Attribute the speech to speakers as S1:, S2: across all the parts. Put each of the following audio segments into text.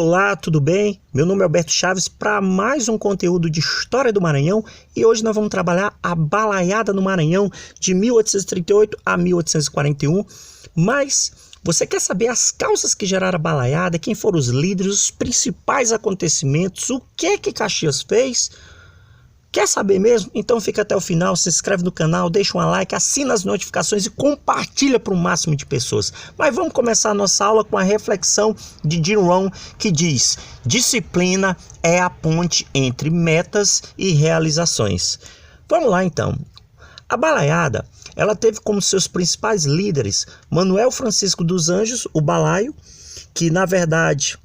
S1: Olá, tudo bem? Meu nome é Alberto Chaves para mais um conteúdo de História do Maranhão e hoje nós vamos trabalhar a Balaiada no Maranhão de 1838 a 1841. Mas você quer saber as causas que geraram a Balaiada, quem foram os líderes, os principais acontecimentos, o que Caxias fez? Quer saber mesmo? Então fica até o final, se inscreve no canal, deixa um like, assina as notificações e compartilha para o máximo de pessoas. Mas vamos começar a nossa aula com a reflexão de Jim Rohn, que diz: disciplina é a ponte entre metas e realizações. Vamos lá então. A Balaiada, ela teve como seus principais líderes Manuel Francisco dos Anjos, o Balaio, que na verdade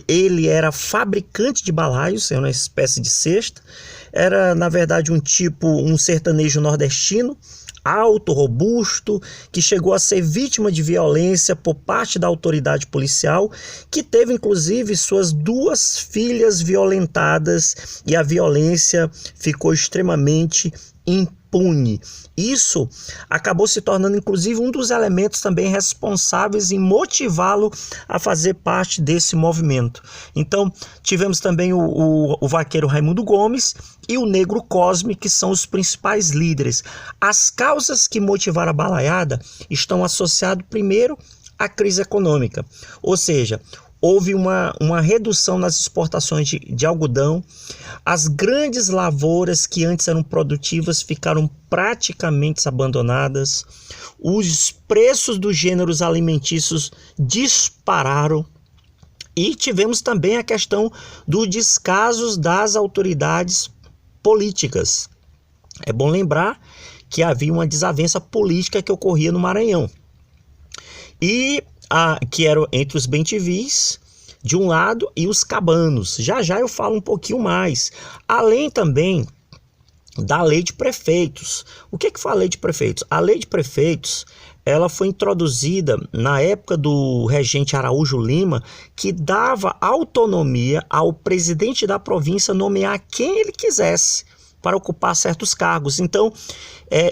S1: ele era fabricante de balaios, é uma espécie de cesta. Era na verdade um sertanejo nordestino, alto, robusto, que chegou a ser vítima de violência por parte da autoridade policial, que teve inclusive suas duas filhas violentadas e a violência ficou extremamente impune. Isso acabou se tornando inclusive um dos elementos também responsáveis em motivá-lo a fazer parte desse movimento. Então tivemos também o vaqueiro Raimundo Gomes e o negro Cosme, que são os principais líderes. As causas que motivaram a Balaiada estão associadas primeiro à crise econômica, ou seja, houve uma redução nas exportações de algodão, as grandes lavouras que antes eram produtivas ficaram praticamente abandonadas, os preços dos gêneros alimentícios dispararam e tivemos também a questão dos descasos das autoridades políticas. É bom lembrar que havia uma desavença política que ocorria no Maranhão e que eram entre os bentivis de um lado e os cabanos. Já eu falo um pouquinho mais. Além também da lei de prefeitos. O que foi a lei de prefeitos? A lei de prefeitos, ela foi introduzida na época do regente Araújo Lima, que dava autonomia ao presidente da província nomear quem ele quisesse para ocupar certos cargos. Então,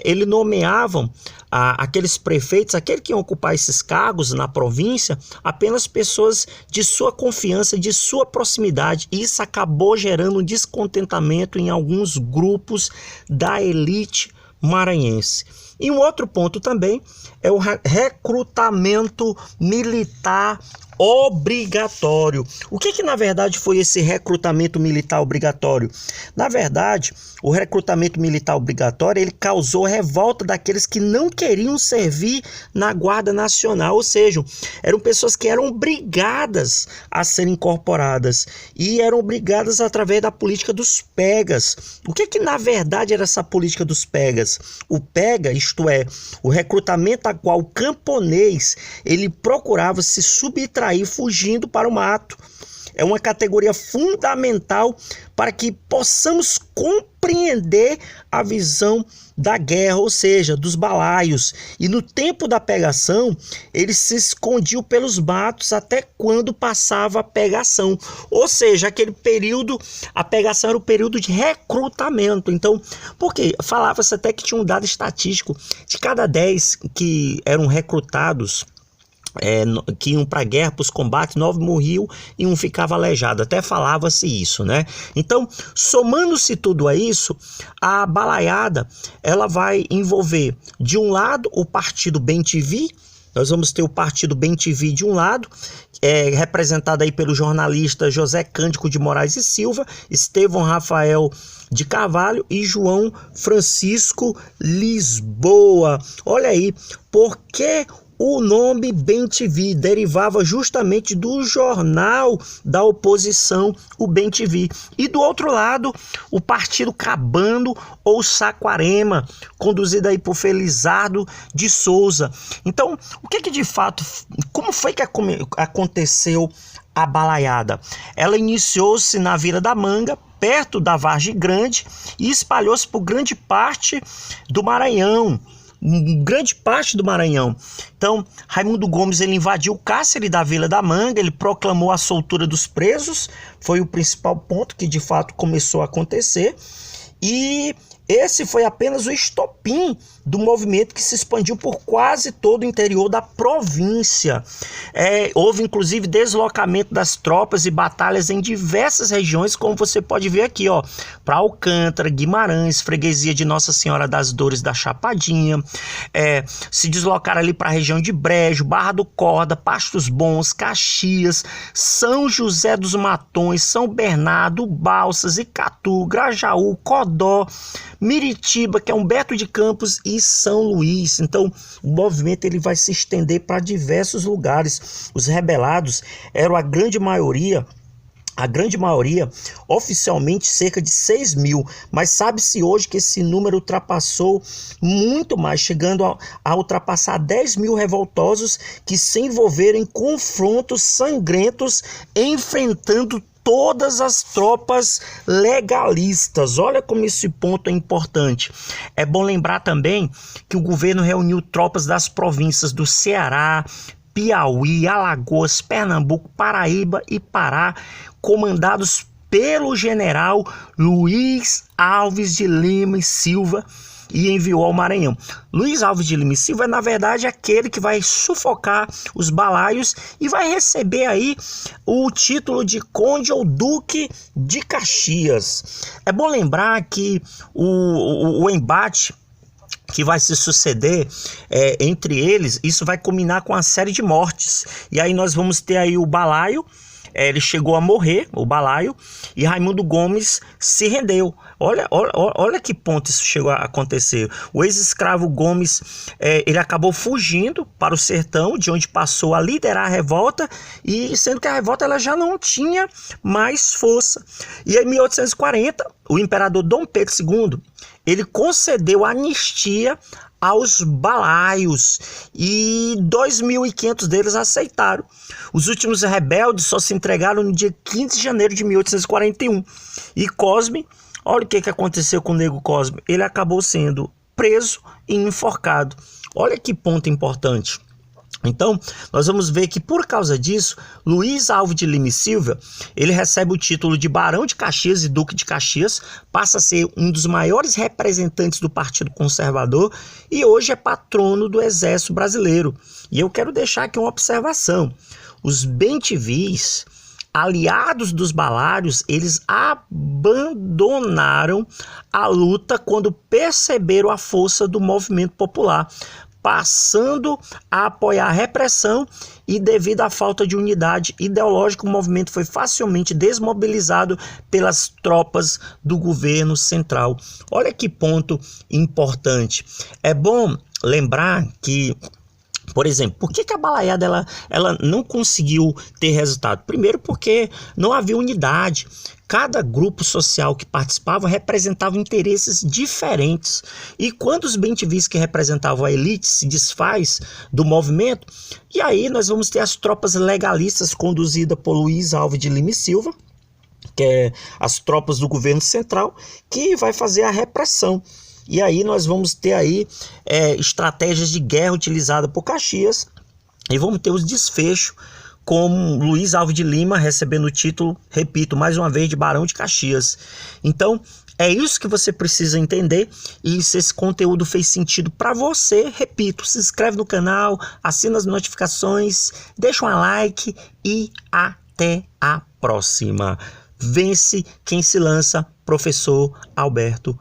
S1: ele nomeavam aqueles prefeitos, aqueles que iam ocupar esses cargos na província, apenas pessoas de sua confiança, de sua proximidade. E isso acabou gerando um descontentamento em alguns grupos da elite maranhense. E um outro ponto também é o recrutamento militar obrigatório. O que na verdade foi esse recrutamento militar obrigatório? Na verdade, o recrutamento militar obrigatório, ele causou revolta daqueles que não queriam servir na Guarda Nacional, ou seja, eram pessoas que eram obrigadas a serem incorporadas e eram obrigadas através da política dos pegas. O que na verdade era essa política dos pegas? O pega, isto é, o recrutamento a qual o camponês ele procurava se subtrair fugindo para o mato. É uma categoria fundamental para que possamos compreender a visão da guerra, ou seja, dos balaios. E no tempo da pegação, eles se escondiam pelos matos até quando passava a pegação. Ou seja, aquele período, a pegação era o período de recrutamento. Então, porque falava-se até que tinha um dado estatístico de cada 10 que eram recrutados, que iam para a guerra, para os combates, 9 morriam e 1 ficava aleijado. Até falava-se isso, né? Então, somando-se tudo a isso, a Balaiada, ela vai envolver, de um lado, o partido Bem-TV. Nós vamos ter o partido Bem-TV de um lado, representado aí pelo jornalista José Cândido de Moraes e Silva, Estevão Rafael de Carvalho e João Francisco Lisboa. Olha aí, porque o nome Bem-TV derivava justamente do jornal da oposição, o Bem-TV. E do outro lado, o partido Cabano ou Saquarema, conduzido aí por Felizardo de Souza. Então, o que de fato, como foi que aconteceu a Balaiada? Ela iniciou-se na Vila da Manga, perto da Vargem Grande, e espalhou-se por grande parte do Maranhão. Então, Raimundo Gomes ele invadiu o cárcere da Vila da Manga, ele proclamou a soltura dos presos, foi o principal ponto que de fato começou a acontecer, e esse foi apenas o estopim do movimento que se expandiu por quase todo o interior da província. Houve inclusive deslocamento das tropas e batalhas em diversas regiões, como você pode ver aqui, para Alcântara, Guimarães, freguesia de Nossa Senhora das Dores da Chapadinha, se deslocaram ali para a região de Brejo, Barra do Corda, Pastos Bons, Caxias, São José dos Matões, São Bernardo, Balsas, Icatu, Grajaú, Codó, Miritiba, que é Humberto de Campos, e São Luís. Então o movimento ele vai se estender para diversos lugares. Os rebelados eram a grande maioria, oficialmente cerca de 6 mil, mas sabe-se hoje que esse número ultrapassou muito mais, chegando a ultrapassar 10 mil revoltosos que se envolveram em confrontos sangrentos, enfrentando todas as tropas legalistas. Olha como esse ponto é importante. É bom lembrar também que o governo reuniu tropas das províncias do Ceará, Piauí, Alagoas, Pernambuco, Paraíba e Pará, comandados pelo general Luiz Alves de Lima e Silva, e enviou ao Maranhão. Luiz Alves de Lima e Silva é, na verdade, aquele que vai sufocar os balaios e vai receber aí o título de Conde ou Duque de Caxias. É bom lembrar que o embate que vai se suceder entre eles, isso vai culminar com a série de mortes. E aí nós vamos ter aí o balaio. Ele chegou a morrer, o balaio, e Raimundo Gomes se rendeu. Olha que ponto isso chegou a acontecer. O ex-escravo Gomes, ele acabou fugindo para o sertão, de onde passou a liderar a revolta, e sendo que a revolta ela já não tinha mais força. E em 1840, o imperador Dom Pedro II, ele concedeu anistia aos balaios, e 2.500 deles aceitaram. Os últimos rebeldes só se entregaram no dia 15 de janeiro de 1841. E Cosme, olha o que aconteceu com o Nego Cosme. Ele acabou sendo preso e enforcado. Olha que ponto importante. Então, nós vamos ver que por causa disso, Luiz Alves de Lima e Silva, ele recebe o título de Barão de Caxias e Duque de Caxias, passa a ser um dos maiores representantes do Partido Conservador e hoje é patrono do Exército Brasileiro. E eu quero deixar aqui uma observação. Os bem-te-vis, aliados dos balários, eles abandonaram a luta quando perceberam a força do movimento popular, passando a apoiar a repressão, e devido à falta de unidade ideológica, o movimento foi facilmente desmobilizado pelas tropas do governo central. Olha que ponto importante. É bom lembrar que, por exemplo, por que a balaiada ela não conseguiu ter resultado? Primeiro porque não havia unidade. Cada grupo social que participava representava interesses diferentes. E quando os bem-te-vis que representavam a elite se desfaz do movimento, e aí nós vamos ter as tropas legalistas conduzidas por Luiz Alves de Lima e Silva, que é as tropas do governo central, que vai fazer a repressão. E aí nós vamos ter aí estratégias de guerra utilizadas por Caxias, e vamos ter os desfechos com Luiz Alves de Lima recebendo o título, repito, mais uma vez, de Barão de Caxias. Então, é isso que você precisa entender, e se esse conteúdo fez sentido para você, repito, se inscreve no canal, assina as notificações, deixa um like e até a próxima. Vence quem se lança, professor Alberto